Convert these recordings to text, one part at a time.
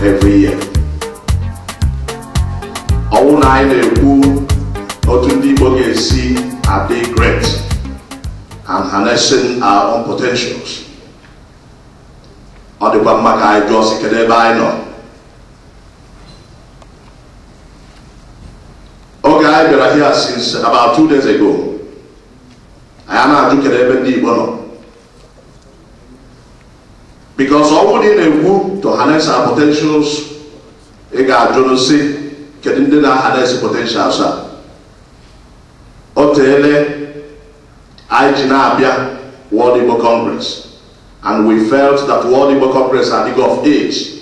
every year. All nine who Otundi see are big great and harnessing our own potentials. On the Bamaka, I just can't I know. Okay, I've been here since about 2 days ago. I am not looking at the because all we need to harness our potentials, we got to see getting harness potentials. Otele, Ijinabia World Igbo Congress, and we felt that World Igbo Congress at the of age,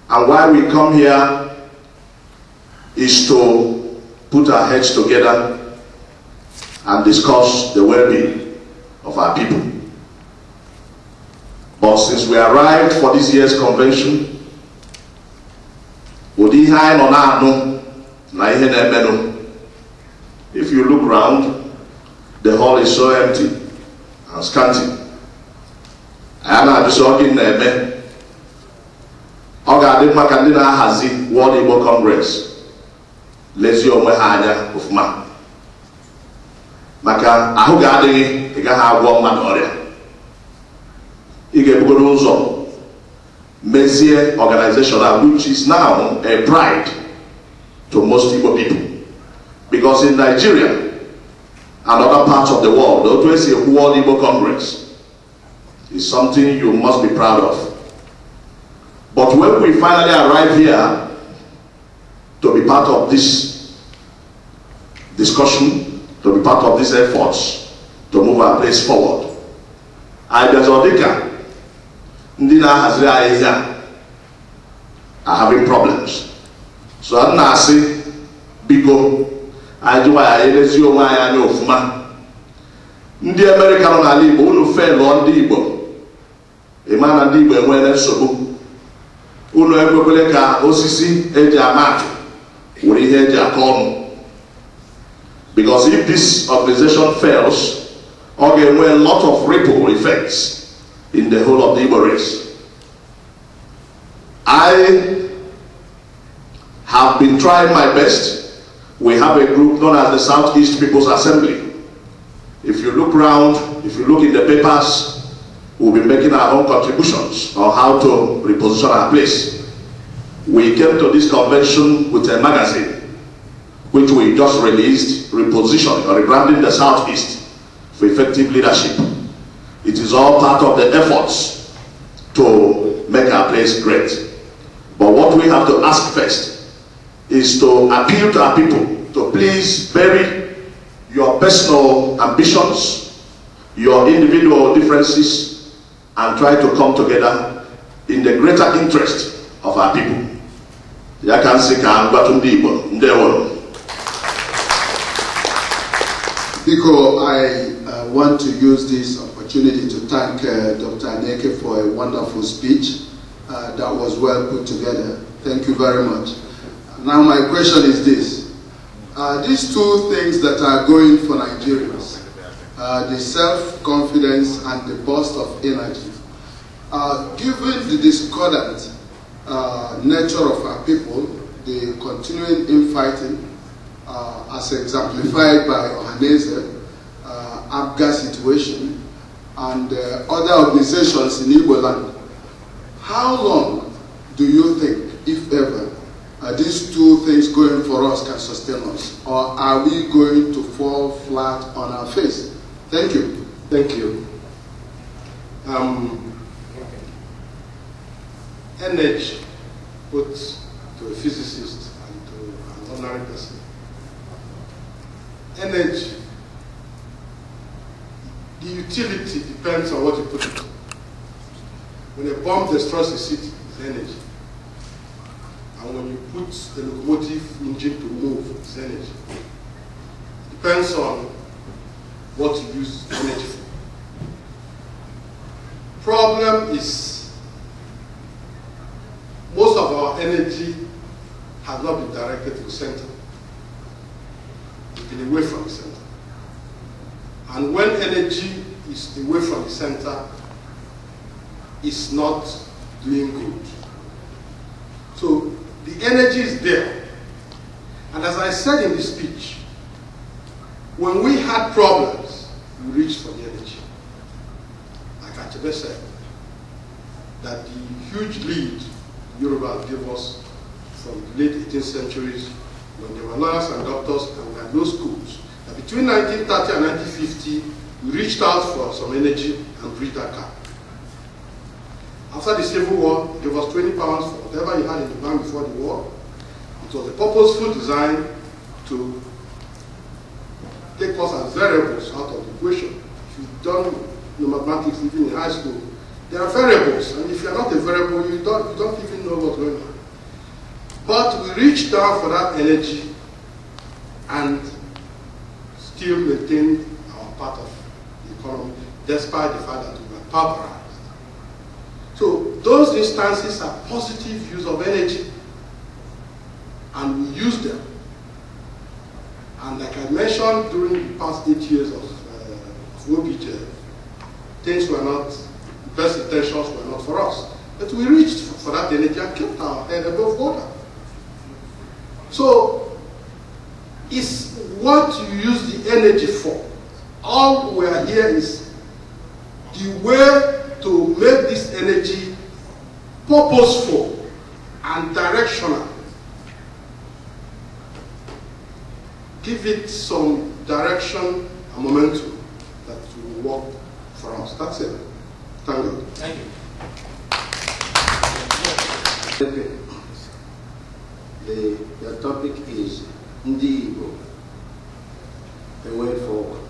and why we come here is to put our heads together and discuss the well-being of our people. But since we arrived for this year's convention, if you look around, the hall is so empty and scanty. I am just talking there. Oga Makandina Hazi World Igbo Congress. Let's go Mahanya of Ma. Maka Ahugadi, Igaha Woman Oria. Igebugozo Messier organization, which is now a pride to most Igbo people. Because in Nigeria and other parts of the world, the World Igbo Congress is something you must be proud of. But when we finally arrive here to be part of this discussion, to be part of these efforts to move our place forward, I Bezodika Ndina Hazria here are having problems. So I'm not saying Bigo I do I elezio my no fuma. Ndi American na Igbo unu fail on the Igbo. A man and Igbo when so unu ekwekele ka osisi eji amatu wuri ihe eji akonu. Because if this organization fails, okay, well, a lot of ripple effects in the whole of the Igbo race. I have been trying my best. We have a group known as the Southeast People's Assembly. If you look around, if you look in the papers, we'll be making our own contributions on how to reposition our place. We came to this convention with a magazine, which we just released, repositioning or rebranding the Southeast for effective leadership. It is all part of the efforts to make our place great. But what we have to ask first is to appeal to our people to please bury your personal ambitions, your individual differences, and try to come together in the greater interest of our people. Biko, I want to use this opportunity to thank Dr. Aneke for a wonderful speech that was well put together. Thank you very much. Now my question is this. These two things that are going for Nigerians, the self-confidence and the burst of energy, given the discordant nature of our people, the continuing infighting, as exemplified by Ohanese, Abga situation, and other organizations in Igbo land, how long do you think, if ever, these two things going for us can sustain us? Or are we going to fall flat on our face? Thank you. Thank you. Energy, put to a physicist and to an ordinary person. Energy, the utility depends on what you put it. When a bomb destroys a city, it's energy. And when you put the locomotive engine to move, it's energy. Depends on what you use energy for. Problem is, most of our energy has not been directed to the center. It's been away from the center. And when energy is away from the center, is not doing good. So the energy is there. And as I said in the speech, when we had problems, we reached for the energy. Like Aneke said, that the huge lead Yoruba gave us from the late 18th centuries when there were lawyers and doctors and we had no schools. That between 1930 and 1950, we reached out for some energy and bridged that gap. After the Civil War, it gave us 20 pounds for whatever you had in the bank before the war. It was a purposeful design to take us as variables out of the equation. If you've done mathematics even in high school, there are variables, and if you're not a variable, you don't even know what's going on. But we reached down for that energy and still maintained our part of the economy, despite the fact that we were pauperized. So those instances are positive use of energy, and we use them. And like I mentioned, during the past 8 years of WIC, things were not, best intentions were not for us. But we reached for that energy and kept our head above water. So it's what you use the energy for. All we are here is the way to make this energy purposeful and directional. Give it some direction and momentum that will work for us. That's it. Thank you. Thank you. The topic is Ndi Igbo, the way forward.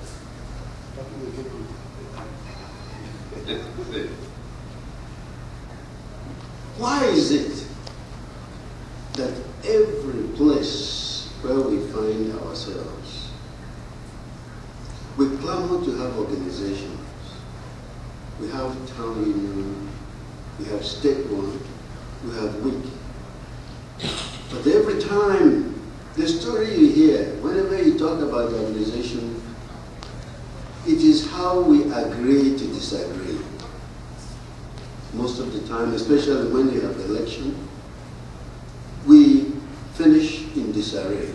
Why is it that every place where we find ourselves, we clamor to have organizations? We have town union, we have state one, we have WIC. But every time, the story you hear, whenever you talk about the organization, it is how we agree to disagree. Most of the time, especially when you have election, we finish in disarray.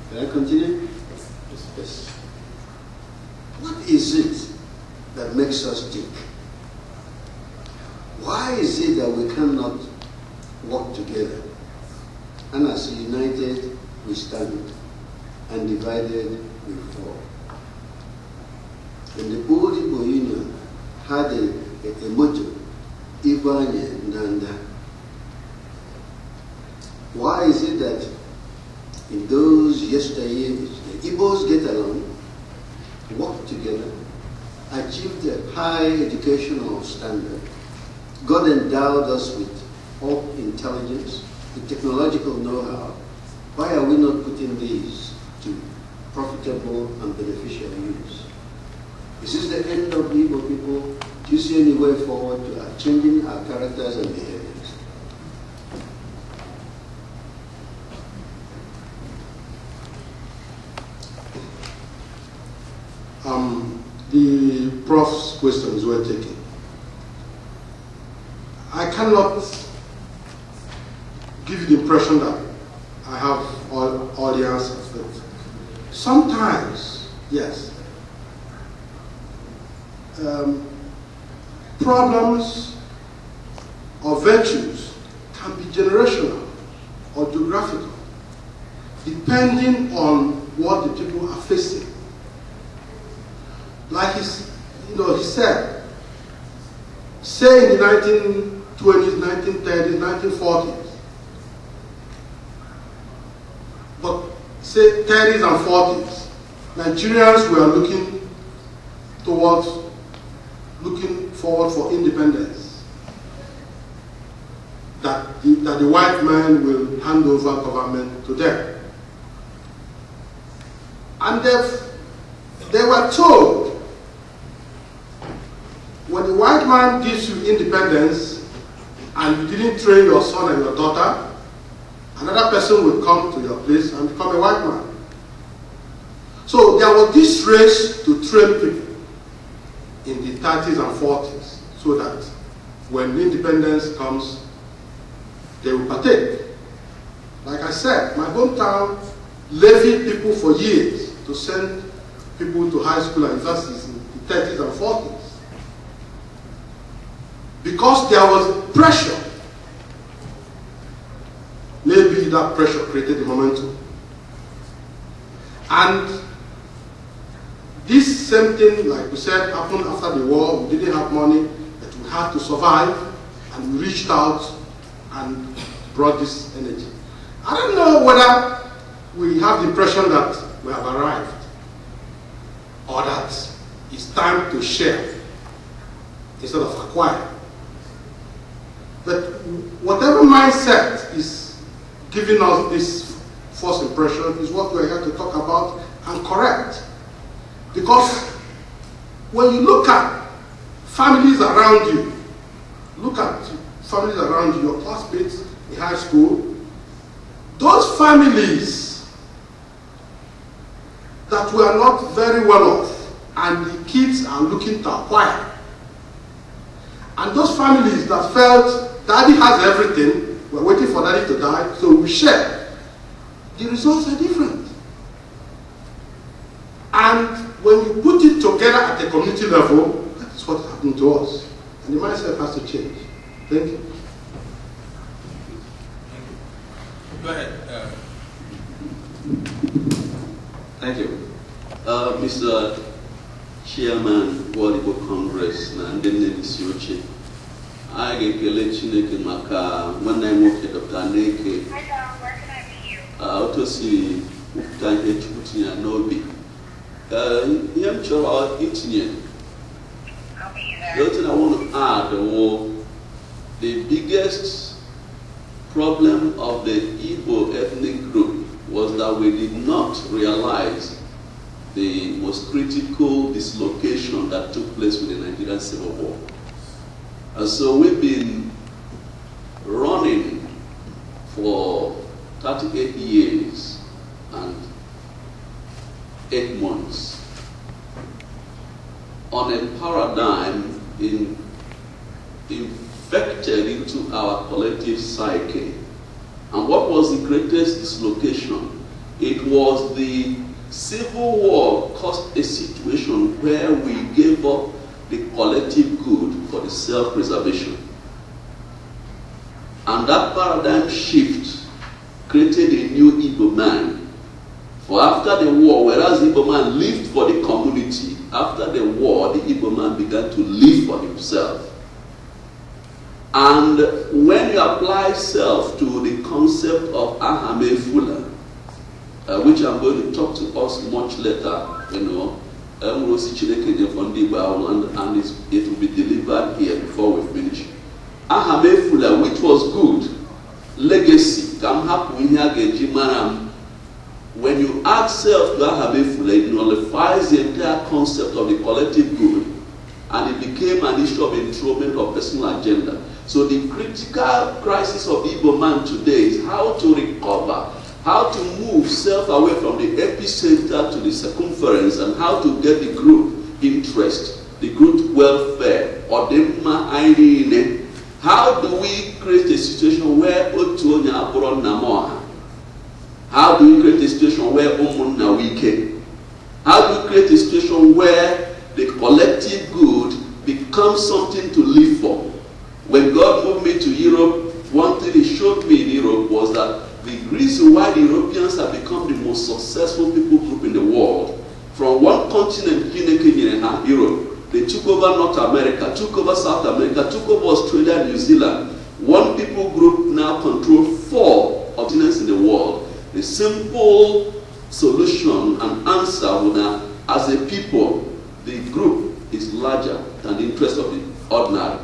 Can I continue? Yes. What is it that makes us tick? Why is it that we cannot work together? And as united we stand, and divided we fall. And the old Igbo Union had a motto, Ibanye Nanda. Why is it that in those yesteryears, the Igbos get along, work together, achieve the high educational standard? God endowed us with all intelligence, the technological know-how. Why are we not putting these to profitable and beneficial use? Is this the end of the Igbo people? Do you see any way forward to changing our characters and behaviors? The Prof's questions were taken. I cannot give you the impression that I have all the answers, but sometimes, yes, problems or virtues can be generational or geographical, depending on what the people are facing. Like he said, say in the 1920s, 1930s, 1940s, but say 30s and 40s, Nigerians were looking forward for independence. That the white man will hand over government to them. And they were told, when the white man gives you independence and you didn't train your son and your daughter Another person will come to your place and become a white man. So there was this race to train people in the 30s and 40s so that when independence comes, they will partake. Like I said, my hometown levied people for years to send people to high school and universities in the 30s and 40s. Because there was pressure. Maybe that pressure created the momentum. And this same thing, like we said, happened after the war. We didn't have money, but we had to survive, and we reached out and brought this energy. I don't know whether we have the impression that we have arrived, or that it's time to share instead of acquire. But whatever mindset is giving us this first impression is what we're here to talk about and correct. Because when you look at families around you, look at families around you, your classmates in high school, those families that were not very well off and the kids are looking to acquire, and those families that felt daddy has everything, we're waiting for daddy to die, so we share, the results are different. And when you put it together at a community level, that's what happened to us. And the mindset has to change. Thank you. Go ahead. Thank you. Mr. Chairman, World Igbo Congress, na ndị nne n'isi oche, anyị ga-ekele Chineke maka nwanne anyị nwoke Dr. Aneke. Otu si kwupụta ihe Chukwu tinye ya n'obi. Ihe m chọrọ itinye, the other thing I want to add was the biggest problem of the Igbo ethnic group was that we did not realize the most critical dislocation that took place with the Nigerian Civil War. And so we've been running for 38 years and 8 months on a paradigm infected into our collective psyche. And what was the greatest dislocation? It was the Civil War caused a situation where we gave up the collective good for the self-preservation. And that paradigm shift created a new Igbo man. For after the war, whereas the Igbo man lived for the community, after the war, the Igbo man began to live for himself. And when you apply self to the concept of Ahame Fula, which I'm going to talk to us much later, and it will be delivered here before we finish. Ahame Fula, which was good, legacy, when you add self to Ahame Fula, it nullifies the entire concept of the collective good, and it became an issue of enthronement of personal agenda. So the critical crisis of the Igbo man today is how to recover, how to move self away from the epicenter to the circumference, and how to get the group interest, the group welfare, or the how do we create a situation where Otuonya Aburo Namoha? How do we create a situation where Omunna Wike? How do we create a situation where the collective good becomes something to live for? When God moved me to Europe, one thing He showed me in Europe was that the reason why the Europeans have become the most successful people group in the world, from one continent, Europe, they took over North America, took over South America, took over Australia, New Zealand. One people group now control 4 continents in the world. The simple solution and answer would now, as a people, the group is larger than the interest of the ordinary.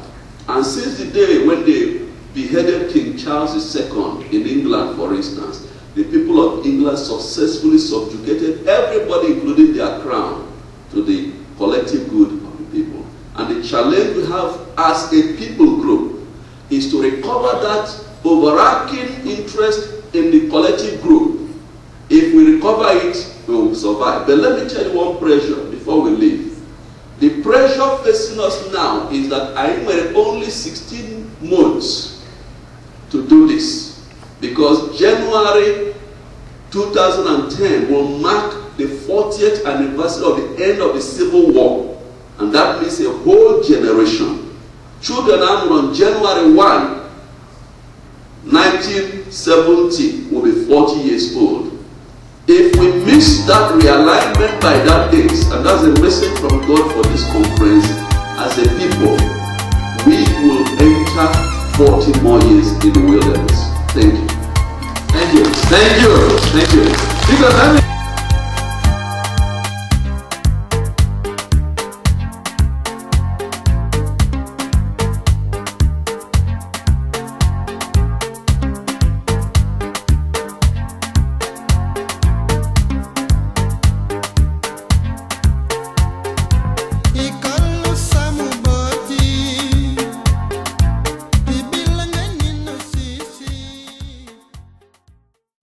And since the day when they beheaded King Charles II in England, for instance, the people of England successfully subjugated everybody, including their crown, to the collective good of the people. And the challenge we have as a people group is to recover that overarching interest in the collective group. If we recover it, we will survive. But let me tell you one pressure before we leave. The pressure facing us now is that I were only 16 months to do this, because January 2010 will mark the 40th anniversary of the end of the Civil War, and that means a whole generation. Children born on January 1, 1970 will be 40 years old. If we miss that realignment by that date, and that's a message from God for this conference, as a people, we will enter 40 more years in the wilderness. Thank you. Thank you. Thank you. Thank you. Because